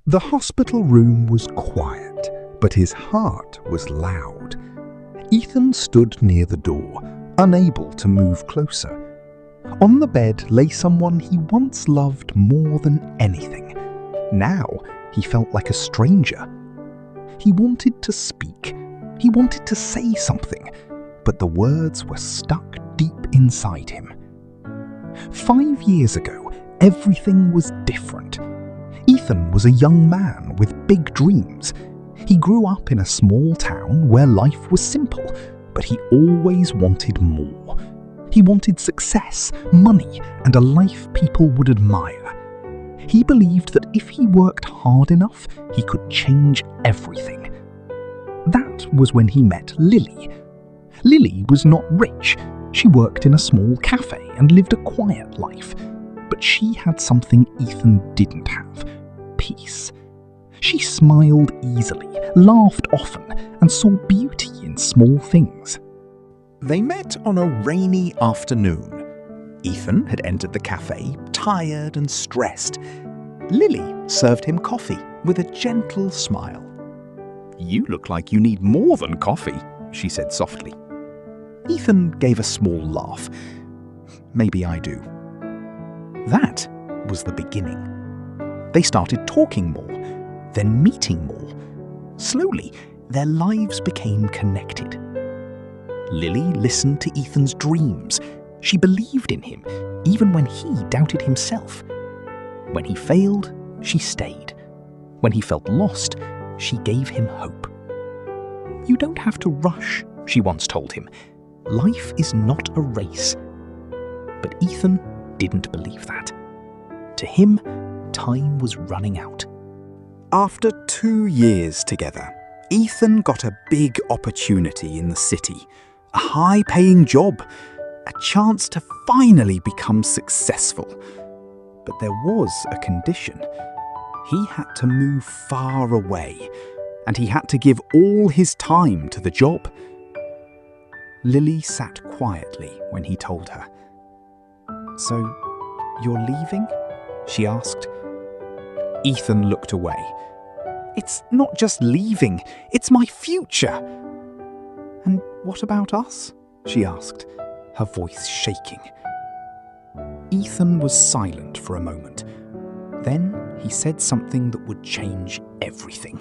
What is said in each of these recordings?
The hospital room was quiet, but his heart was loud. Ethan stood near the door, unable to move closer. On the bed lay someone he once loved more than anything. Now he felt like a stranger. He wanted to speak. He wanted to say something, but the words were stuck deep inside him. 5 years ago, everything was different. Ethan was a young man with big dreams. He grew up in a small town where life was simple, but he always wanted more. He wanted success, money, and a life people would admire. He believed that if he worked hard enough, he could change everything. That was when he met Lily. Lily was not rich. She worked in a small cafe and lived a quiet life. But she had something Ethan didn't have: peace. She smiled easily, laughed often, and saw beauty in small things. They met on a rainy afternoon. Ethan had entered the cafe, tired and stressed. Lily served him coffee with a gentle smile. "You look like you need more than coffee," she said softly. Ethan gave a small laugh. "Maybe I do." That was the beginning. They started talking more, then meeting more. Slowly, their lives became connected. Lily listened to Ethan's dreams. She believed in him, even when he doubted himself. When he failed, she stayed. When he felt lost, she gave him hope. "You don't have to rush," she once told him. "Life is not a race." But Ethan didn't believe that. To him, time was running out. After 2 years together, Ethan got a big opportunity in the city, a high-paying job, a chance to finally become successful. But there was a condition. He had to move far away, and he had to give all his time to the job. Lily sat quietly when he told her. "So, you're leaving?" she asked. Ethan looked away. "It's not just leaving, it's my future." "And what about us?" she asked, her voice shaking. Ethan was silent for a moment. Then he said something that would change everything.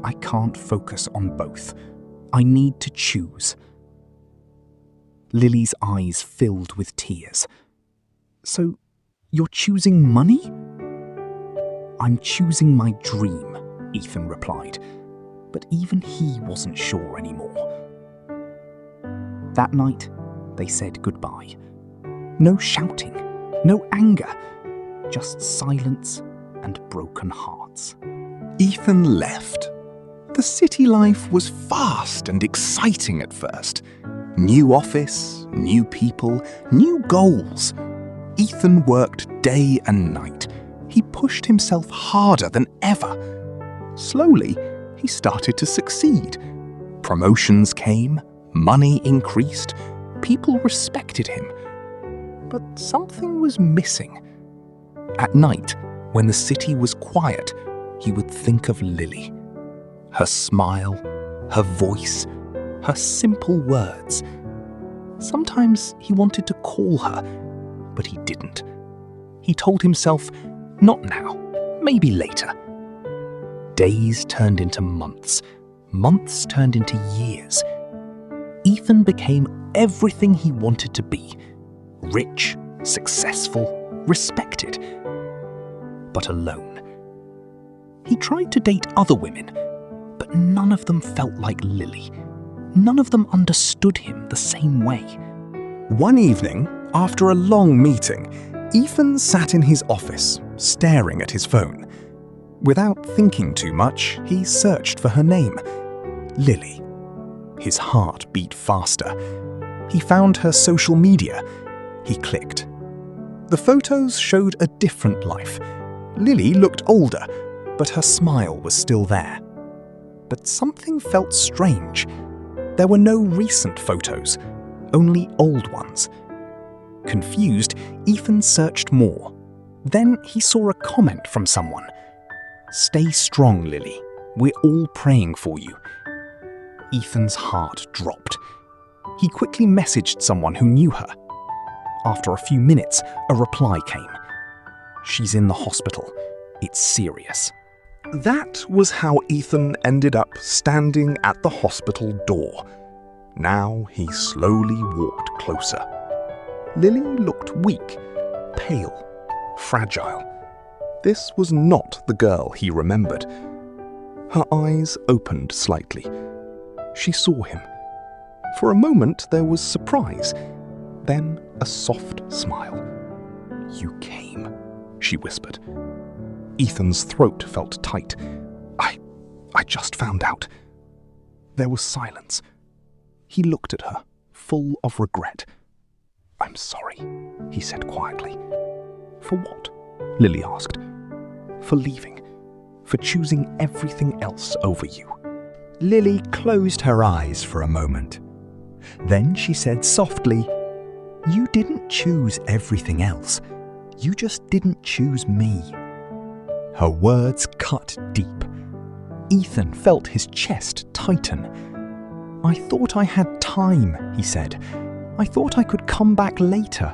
"I can't focus on both. I need to choose." Lily's eyes filled with tears. "So, you're choosing money?" "I'm choosing my dream," Ethan replied. But even he wasn't sure anymore. That night, they said goodbye. No shouting, no anger, just silence and broken hearts. Ethan left. The city life was fast and exciting at first. New office, new people, new goals. Ethan worked day and night. He pushed himself harder than ever. Slowly, he started to succeed. Promotions came, money increased, people respected him. But something was missing. At night, when the city was quiet, he would think of Lily. Her smile, her voice, her simple words. Sometimes he wanted to call her, but he didn't. He told himself, not now, maybe later. Days turned into months. Months turned into years. Ethan became everything he wanted to be. Rich, successful, respected. But alone. He tried to date other women, but none of them felt like Lily. None of them understood him the same way. One evening, after a long meeting, Ethan sat in his office, staring at his phone. Without thinking too much, he searched for her name. Lily. His heart beat faster. He found her social media. He clicked. The photos showed a different life. Lily looked older, but her smile was still there. But something felt strange. There were no recent photos, only old ones. Confused, Ethan searched more. Then he saw a comment from someone. Stay strong, Lily. We're all praying for you. Ethan's heart dropped. He quickly messaged someone who knew her. After a few minutes, a reply came. She's in the hospital. It's serious. That was how Ethan ended up standing at the hospital door. Now he slowly walked closer. Lily looked weak, pale, fragile. This was not the girl he remembered. Her eyes opened slightly. She saw him. For a moment there was surprise, then a soft smile. "You came," she whispered. Ethan's throat felt tight. I just found out." There was silence. He looked at her, full of regret. "I'm sorry," he said quietly. "For what?" Lily asked. "For leaving. For choosing everything else over you." Lily closed her eyes for a moment. Then she said softly, "You didn't choose everything else. You just didn't choose me." Her words cut deep. Ethan felt his chest tighten. "I thought I had time," he said. "I thought I could come back later."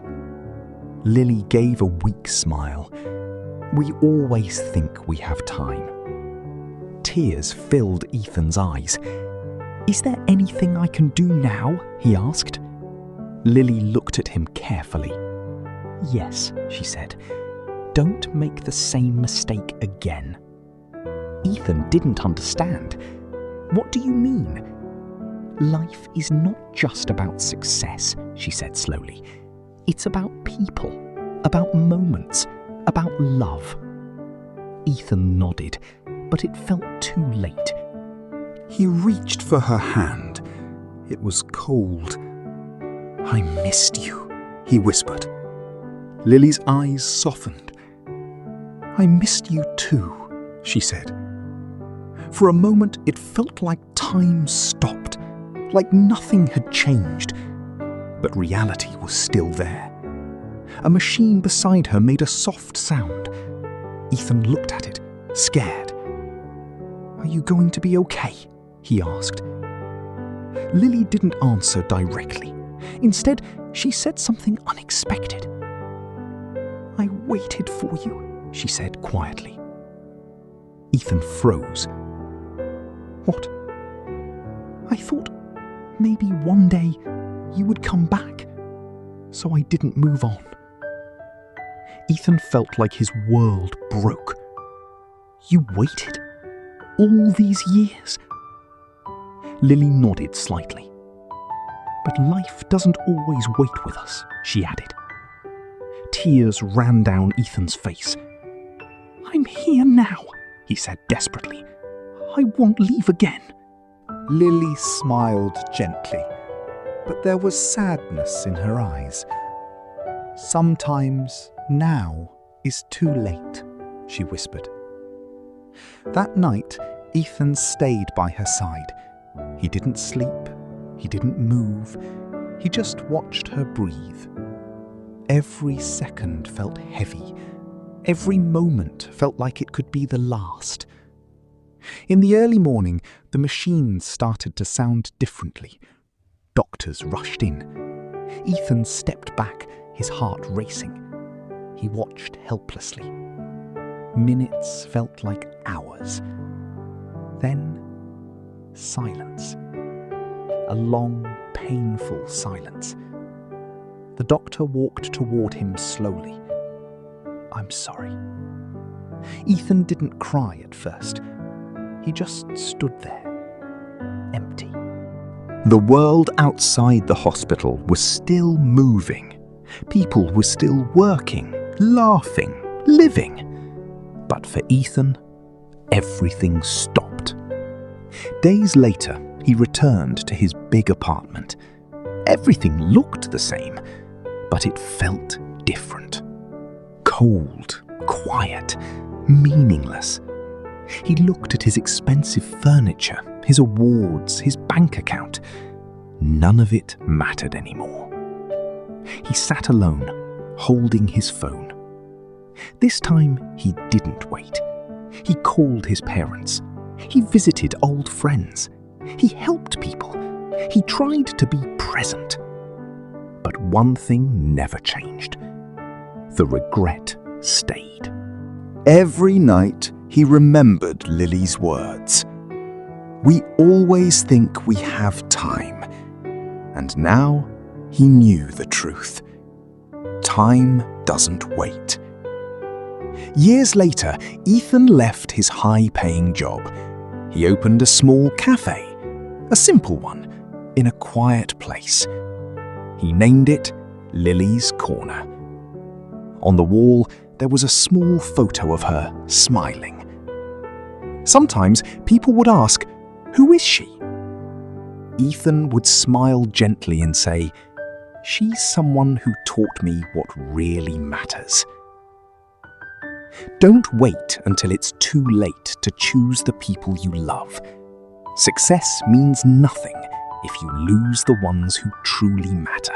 Lily gave a weak smile. "We always think we have time." Tears filled Ethan's eyes. "Is there anything I can do now?" he asked. Lily looked at him carefully. "Yes," she said. "Don't make the same mistake again." Ethan didn't understand. "What do you mean?" "Life is not just about success," she said slowly. "It's about people, about moments, about love." Ethan nodded, but it felt too late. He reached for her hand. It was cold. "I missed you," he whispered. Lily's eyes softened. "I missed you too," she said. For a moment it felt like time stopped, like nothing had changed. But reality was still there. A machine beside her made a soft sound. Ethan looked at it, scared. "Are you going to be okay?" he asked. Lily didn't answer directly. Instead, she said something unexpected. "I waited for you," she said quietly. Ethan froze. "What?" "I thought maybe one day you would come back, so I didn't move on." Ethan felt like his world broke. "You waited? All these years?" Lily nodded slightly. "But life doesn't always wait with us," she added. Tears ran down Ethan's face. "I'm here now," he said desperately. "I won't leave again." Lily smiled gently, but there was sadness in her eyes. "Sometimes now is too late," she whispered. That night, Ethan stayed by her side. He didn't sleep, he didn't move, he just watched her breathe. Every second felt heavy. Every moment felt like it could be the last. In the early morning, the machines started to sound differently. Doctors rushed in. Ethan stepped back, his heart racing. He watched helplessly. Minutes felt like hours. Then, silence. A long, painful silence. The doctor walked toward him slowly. "I'm sorry." Ethan didn't cry at first. He just stood there, empty. The world outside the hospital was still moving. People were still working, laughing, living. But for Ethan, everything stopped. Days later, he returned to his big apartment. Everything looked the same, but it felt different. Cold, quiet, meaningless. He looked at his expensive furniture, his awards, his bank account. None of it mattered anymore. He sat alone, holding his phone. This time he didn't wait. He called his parents. He visited old friends. He helped people. He tried to be present. But one thing never changed. The regret stayed. Every night he remembered Lily's words. We always think we have time. And now he knew the truth. Time doesn't wait. Years later, Ethan left his high-paying job. He opened a small cafe, a simple one, in a quiet place. He named it Lily's Corner. On the wall, there was a small photo of her smiling. Sometimes people would ask, "Who is she?" Ethan would smile gently and say, "She's someone who taught me what really matters." Don't wait until it's too late to choose the people you love. Success means nothing if you lose the ones who truly matter.